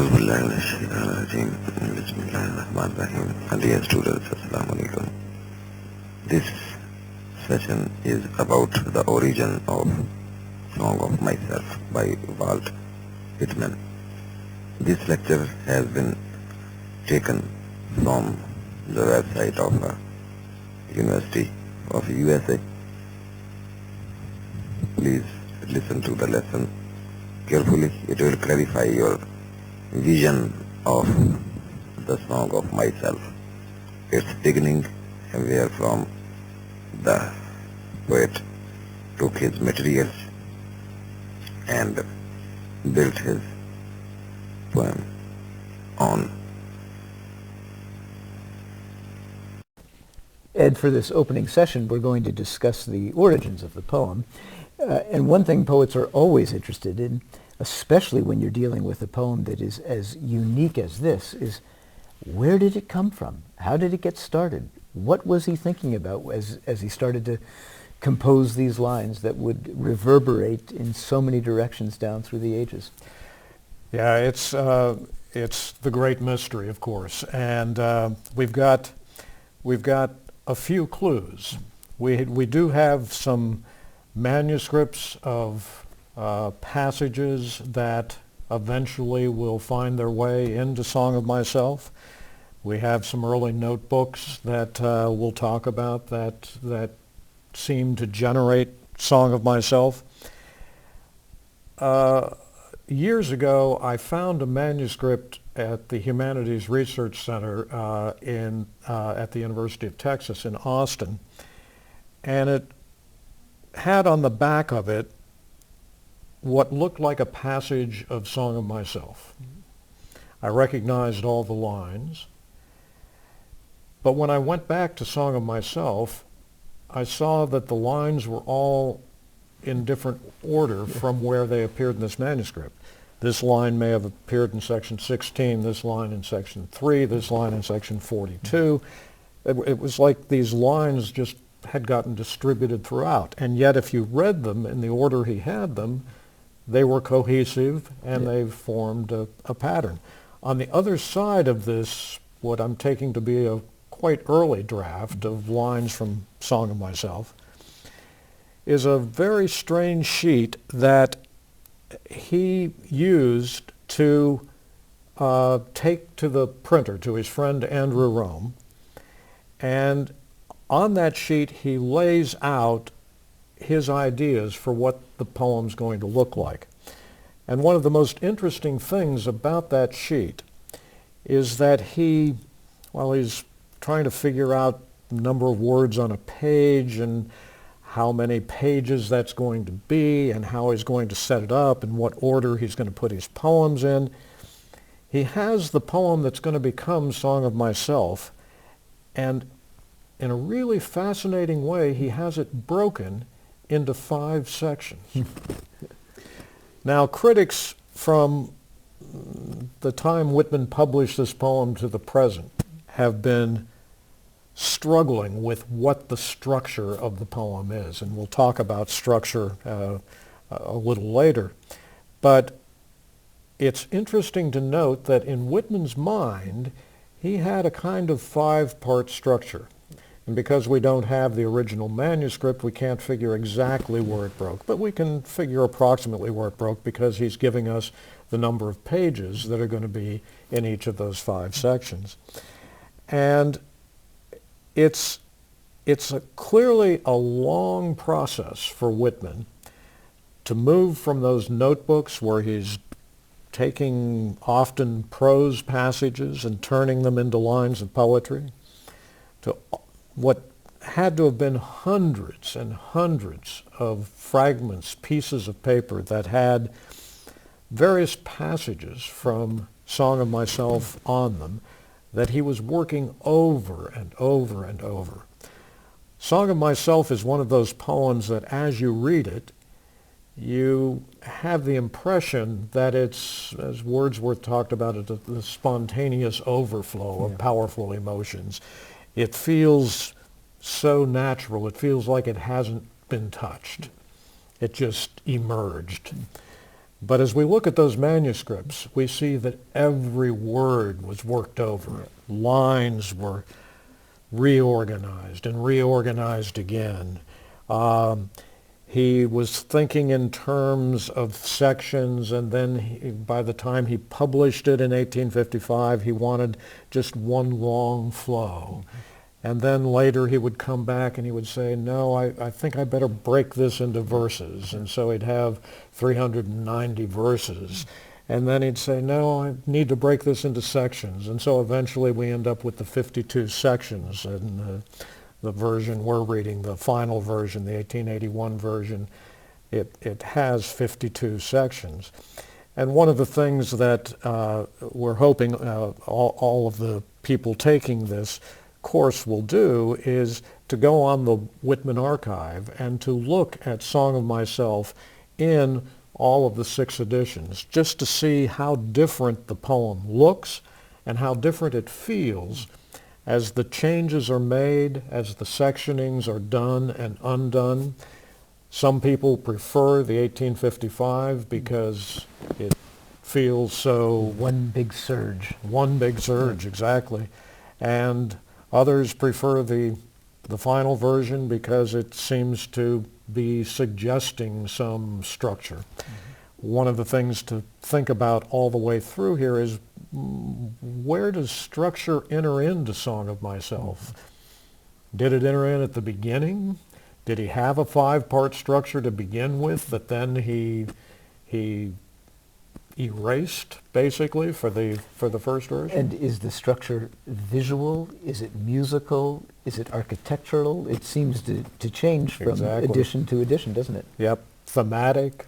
أعوذ بالله من الشيطان الرجيم بسم الله الرحمن الرحيم. Dear students, Assalamu alaikum. This session is about the origin of Song of Myself by Walt Whitman. This lecture has been taken from the website of University of USA. Please listen to the lesson carefully. It will clarify your vision of the Song of Myself. Its beginning, where from the poet took his materials and built his poem on. Ed, for this opening session, we're going to discuss the origins of the poem. And one thing poets are always interested in, especially when you're dealing with a poem that is as unique as this, is where did it come from? How did it get started? What was he thinking about as he started to compose these lines that would reverberate in so many directions down through the ages? Yeah, it's the great mystery, of course, and we've got a few clues. We do have some manuscripts of passages that eventually will find their way into Song of Myself. We have some early notebooks that we'll talk about that seem to generate Song of Myself. Years ago, I found a manuscript at the Humanities Research Center at the University of Texas in Austin, and it had on the back of it what looked like a passage of Song of Myself. I recognized all the lines, but when I went back to Song of Myself, I saw that the lines were all in different order from where they appeared in this manuscript. This line may have appeared in section 16, this line in section 3, this line in section 42. It was like these lines just had gotten distributed throughout. And yet if you read them in the order he had them, they were cohesive and they formed a pattern. On the other side of this, what I'm taking to be a quite early draft of lines from Song of Myself, is a very strange sheet that he used to take to the printer, to his friend Andrew Rome. And on that sheet, he lays out his ideas for what the poem's going to look like. And one of the most interesting things about that sheet is that he's trying to figure out the number of words on a page and how many pages that's going to be and how he's going to set it up and what order he's going to put his poems in. He has the poem that's going to become Song of Myself, and in a really fascinating way, he has it broken into 5 sections. Now, critics from the time Whitman published this poem to the present have been struggling with what the structure of the poem is, and we'll talk about structure a little later. But it's interesting to note that in Whitman's mind, he had a kind of 5-part structure. And because we don't have the original manuscript, we can't figure exactly where it broke. But we can figure approximately where it broke because he's giving us the number of pages that are going to be in each of those 5 sections. And it's clearly a long process for Whitman to move from those notebooks where he's taking often prose passages and turning them into lines of poetry to what had to have been hundreds and hundreds of fragments, pieces of paper that had various passages from Song of Myself on them that he was working over and over and over. Song of Myself is one of those poems that as you read it, you have the impression that it's, as Wordsworth talked about it, the spontaneous overflow of powerful emotions. It feels so natural. It feels like it hasn't been touched. It just emerged. But as we look at those manuscripts, we see that every word was worked over. Lines were reorganized and reorganized again. He was thinking in terms of sections, and then by the time he published it in 1855, he wanted just one long flow. And then later he would come back and he would say, no, I think I better break this into verses. And so he'd have 390 verses. And then he'd say, no, I need to break this into sections. And so eventually we end up with the 52 sections. And the version we're reading, the final version, the 1881 version, it has 52 sections. And one of the things that we're hoping all of the people taking this course will do is to go on the Whitman archive and to look at Song of Myself in all of the 6 editions, just to see how different the poem looks and how different it feels as the changes are made, as the sectionings are done and undone. Some people prefer the 1855 because it feels so... One big surge. One big surge, exactly. And others prefer the final version because it seems to be suggesting some structure. Mm-hmm. One of the things to think about all the way through here is, where does structure enter into Song of Myself? Mm-hmm. Did it enter in at the beginning? Did he have a 5-part structure to begin with that then he erased basically for the first version? And is the structure visual? Is it musical? Is it architectural? It seems to change from edition to edition, doesn't it? Yep. Thematic,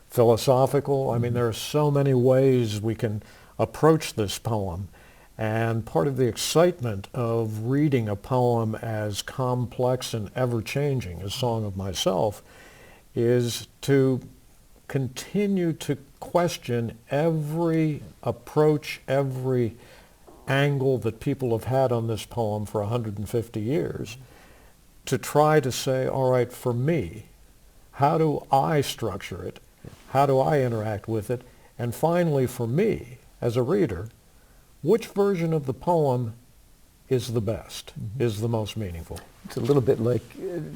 philosophical. I mean, there are so many ways we can approach this poem. And part of the excitement of reading a poem as complex and ever-changing as Song of Myself is to continue to question every approach, every angle that people have had on this poem for 150 years, to try to say, all right, for me, how do I structure it? How do I interact with it? And finally, for me, as a reader, which version of the poem is the best, is the most meaningful? It's a little bit like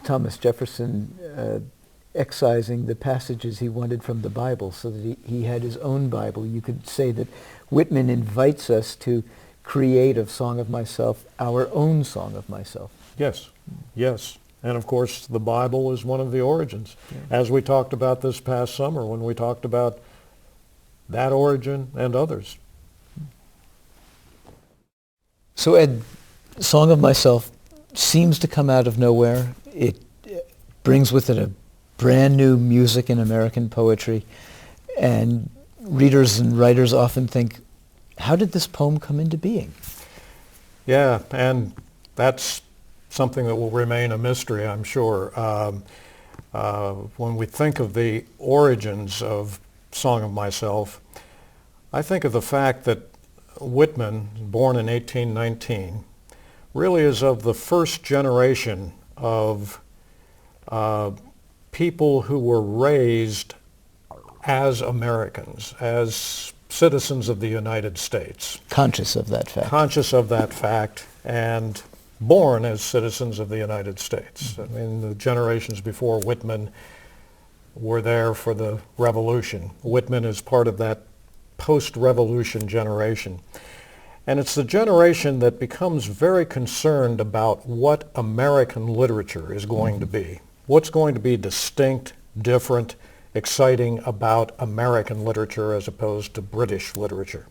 Thomas Jefferson excising the passages he wanted from the Bible so that he had his own Bible. You could say that Whitman invites us to create of Song of Myself our own Song of Myself. Yes, yes. And of course, the Bible is one of the origins. Yeah. As we talked about this past summer when we talked about that origin and others. So Ed, Song of Myself seems to come out of nowhere. It brings with it a brand new music in American poetry, and readers and writers often think, how did this poem come into being? Yeah, and that's something that will remain a mystery, I'm sure. When we think of the origins of Song of Myself, I think of the fact that Whitman, born in 1819, really is of the first generation of people who were raised as Americans, as citizens of the United States. Conscious of that fact. Conscious of that fact, and born as citizens of the United States. Mm-hmm. I mean, the generations before Whitman were there for the Revolution. Whitman is part of that post-Revolution generation. And it's the generation that becomes very concerned about what American literature is going to be. What's going to be distinct, different, exciting about American literature as opposed to British literature.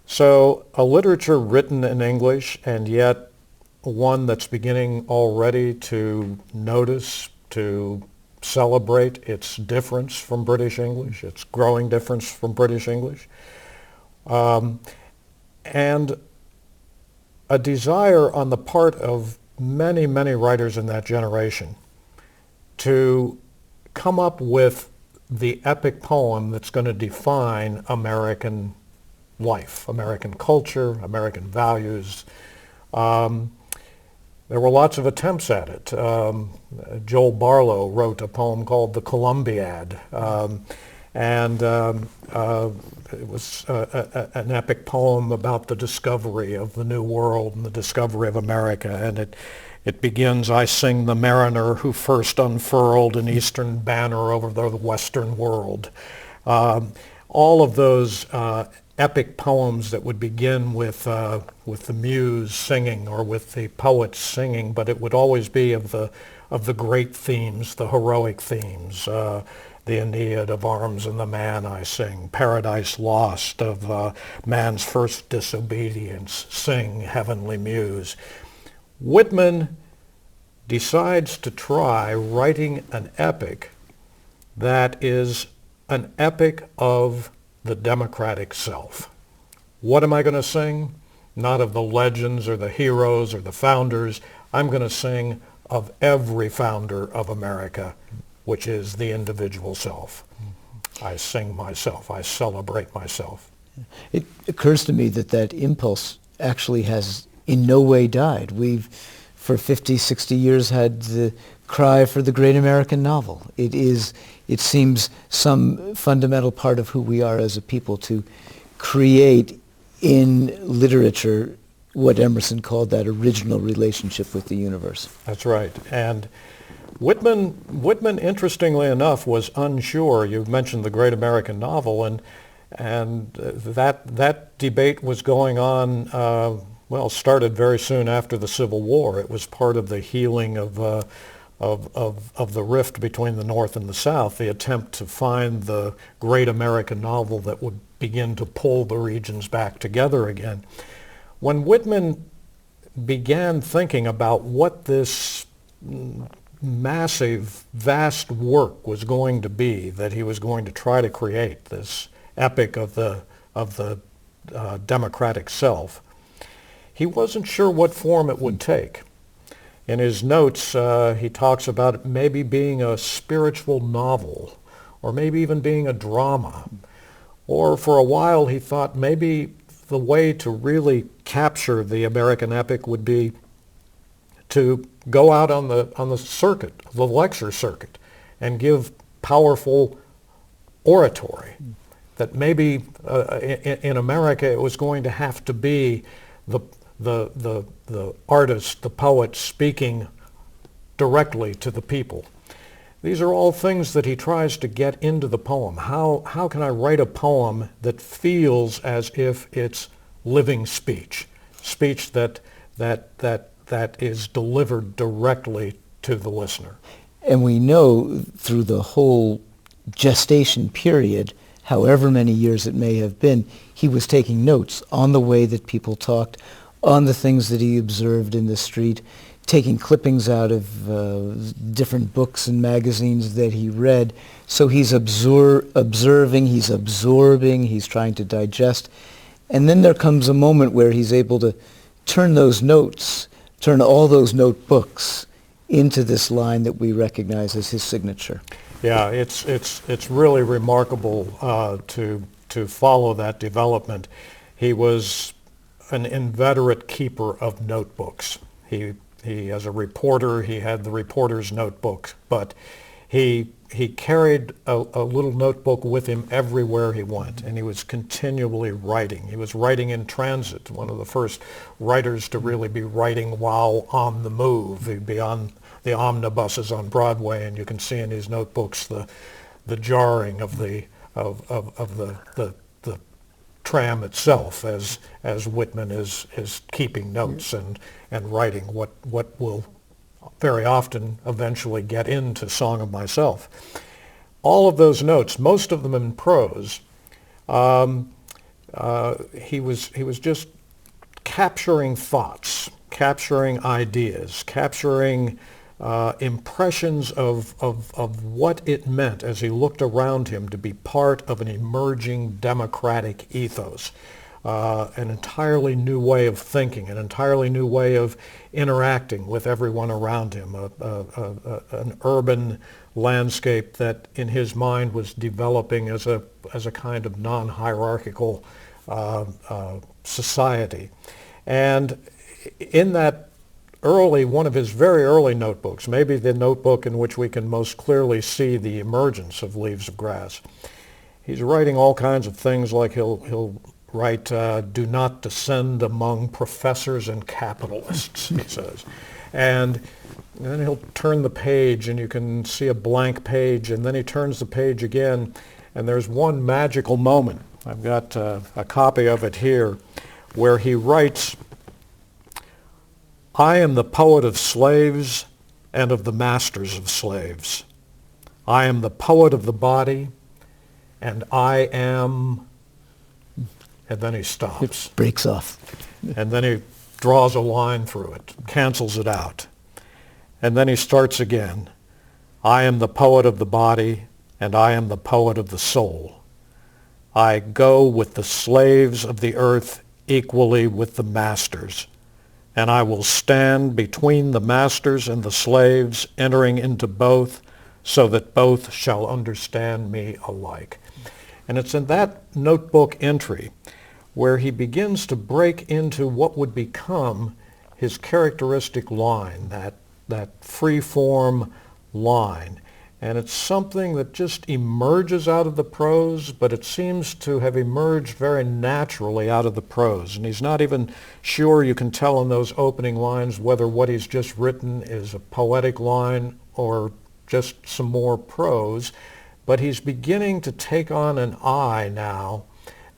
So a literature written in English, and yet one that's beginning already to notice, to celebrate its difference from British English, its growing difference from British English, and a desire on the part of many, many writers in that generation to come up with the epic poem that's going to define American life, American culture, American values. There were lots of attempts at it. Joel Barlow wrote a poem called The Columbiad. And it was an epic poem about the discovery of the New World and the discovery of America. And it begins, I sing the mariner who first unfurled an eastern banner over the western world. All of those epic poems that would begin with the muse singing or with the poet singing, but it would always be of the great themes, the heroic themes. The Aeneid of arms and the man I sing, Paradise Lost of man's first disobedience, sing heavenly muse. Whitman decides to try writing an epic that is an epic of the democratic self. What am I going to sing? Not of the legends or the heroes or the founders. I'm going to sing of every founder of America, which is the individual self. I sing myself. I celebrate myself. It occurs to me that that impulse actually has in no way died. We've, for 50, 60 years, had the cry for the great American novel. It seems, some fundamental part of who we are as a people to create in literature what Emerson called that original relationship with the universe. That's right. And Whitman, interestingly enough, was unsure. You've mentioned the great American novel, and that debate was going on. Started very soon after the Civil War. It was part of the healing of the rift between the North and the South. The attempt to find the great American novel that would begin to pull the regions back together again. When Whitman began thinking about what this massive, vast work was going to be that he was going to try to create, this epic of the democratic self, he wasn't sure what form it would take. In his notes, he talks about it maybe being a spiritual novel, or maybe even being a drama. Or for a while he thought maybe the way to really capture the American epic would be to go out on the circuit, the lecture circuit, and give powerful oratory. That maybe in America it was going to have to be the artist, the poet, speaking directly to the people. These are all things that he tries to get into the poem. How can I write a poem that feels as if it's living speech that is delivered directly to the listener? And we know through the whole gestation period, however many years it may have been, he was taking notes on the way that people talked, on the things that he observed in the street, taking clippings out of different books and magazines that he read. So he's observing, he's absorbing, he's trying to digest. And then there comes a moment where he's able to turn those notes, turn all those notebooks into this line that we recognize as his signature. Yeah, it's really remarkable to follow that development. He was an inveterate keeper of notebooks. He as a reporter, he had the reporter's notebook, but he carried a little notebook with him everywhere he went, and he was continually writing. He was writing in transit, one of the first writers to really be writing while on the move. He'd be on the omnibuses on Broadway, and you can see in his notebooks the jarring of the tram itself as Whitman is keeping notes and writing what will very often eventually get into Song of Myself. All of those notes, most of them in prose, he was just capturing thoughts, capturing ideas, capturing impressions of what it meant as he looked around him to be part of an emerging democratic ethos, an entirely new way of thinking, an entirely new way of interacting with everyone around him, an urban landscape that in his mind was developing as a kind of non-hierarchical society. And in that one of his very early notebooks, maybe the notebook in which we can most clearly see the emergence of Leaves of Grass, he's writing all kinds of things, like he'll write, "Do not descend among professors and capitalists," he says. And then he'll turn the page and you can see a blank page, and then he turns the page again and there's one magical moment. I've got a copy of it here where he writes, "I am the poet of slaves and of the masters of slaves. I am the poet of the body, and I am," and then he stops. It breaks off. And then he draws a line through it, cancels it out. And then he starts again. "I am the poet of the body, and I am the poet of the soul. I go with the slaves of the earth equally with the masters, and I will stand between the masters and the slaves, entering into both, so that both shall understand me alike." And it's in that notebook entry where he begins to break into what would become his characteristic line, that free-form line. And it's something that just emerges out of the prose, but it seems to have emerged very naturally out of the prose. And he's not even sure, you can tell in those opening lines, whether what he's just written is a poetic line or just some more prose. But he's beginning to take on an eye now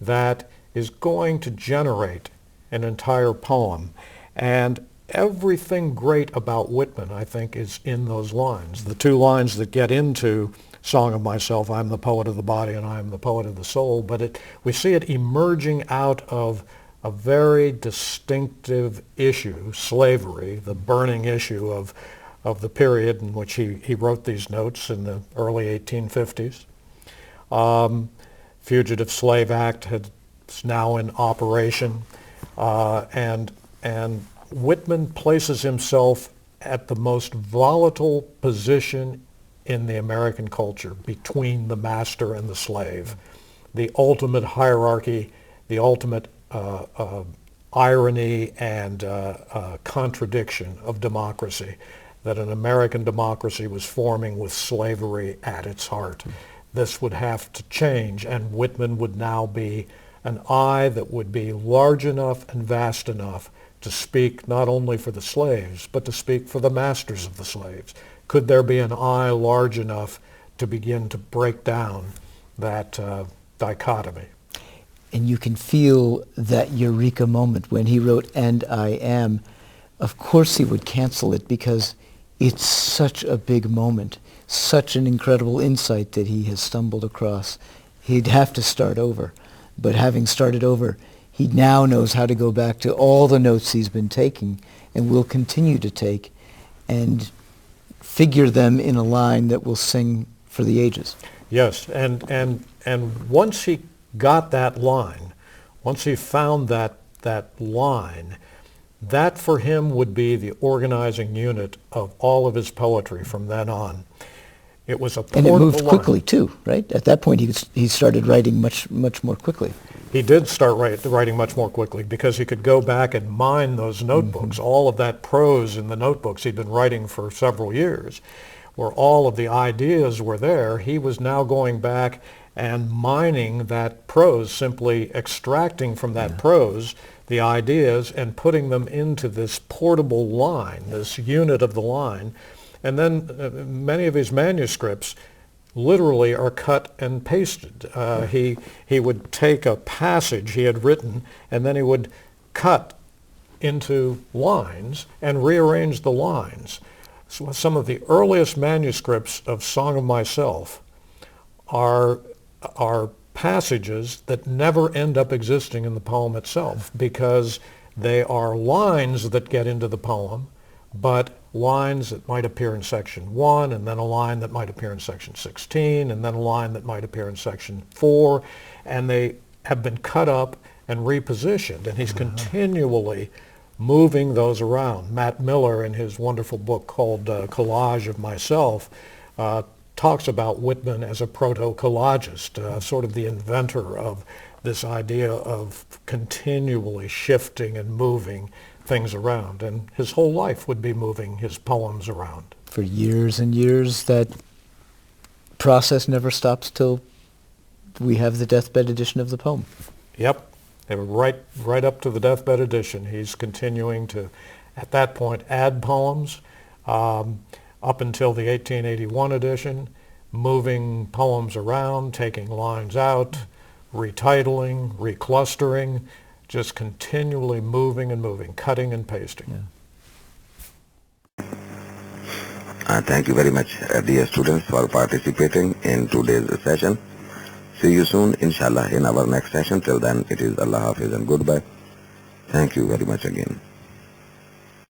that is going to generate an entire poem. And everything great about Whitman, I think, is in those lines. The two lines that get into Song of Myself, "I'm the poet of the body and I am the poet of the soul," but we see it emerging out of a very distinctive issue, slavery, the burning issue of the period in which he wrote these notes in the early 1850s. Fugitive Slave Act is now in operation, and Whitman places himself at the most volatile position in the American culture, between the master and the slave, the ultimate hierarchy, the ultimate irony and contradiction of democracy, that an American democracy was forming with slavery at its heart. This would have to change, and Whitman would now be an eye that would be large enough and vast enough to speak not only for the slaves, but to speak for the masters of the slaves. Could there be an eye large enough to begin to break down that dichotomy? And you can feel that eureka moment when he wrote "and I am." Of course he would cancel it because it's such a big moment, such an incredible insight that he has stumbled across. He'd have to start over. But having started over, he now knows how to go back to all the notes he's been taking and will continue to take and figure them in a line that will sing for the ages. Yes, and once he got that line, once he found that line, that for him would be the organizing unit of all of his poetry from then on. It was a portable And it moved line. quickly too, right? At that point he started writing much more quickly. He did start writing much more quickly because he could go back and mine those notebooks, all of that prose in the notebooks he'd been writing for several years, where all of the ideas were there. He was now going back and mining that prose, simply extracting from that prose the ideas and putting them into this portable line, this unit of the line. And then many of his manuscripts literally are cut and pasted. He would take a passage he had written and then he would cut into lines and rearrange the lines. So some of the earliest manuscripts of Song of Myself are passages that never end up existing in the poem itself because they are lines that get into the poem, but lines that might appear in section 1, and then a line that might appear in section 16, and then a line that might appear in section 4, and they have been cut up and repositioned, and he's continually moving those around. Matt Miller, in his wonderful book called Collage of Myself, talks about Whitman as a proto-collagist, sort of the inventor of this idea of continually shifting and moving things around. And his whole life would be moving his poems around. For years and years, that process never stops till we have the deathbed edition of the poem. Yep. They were right up to the deathbed edition. He's continuing to, at that point, add poems up until the 1881 edition, moving poems around, taking lines out, retitling, reclustering, just continually moving and moving, cutting and pasting. Yeah. Thank you very much, dear students, for participating in today's session. See you soon, inshallah, in our next session. Till then, it is Allah Hafiz and goodbye. Thank you very much again.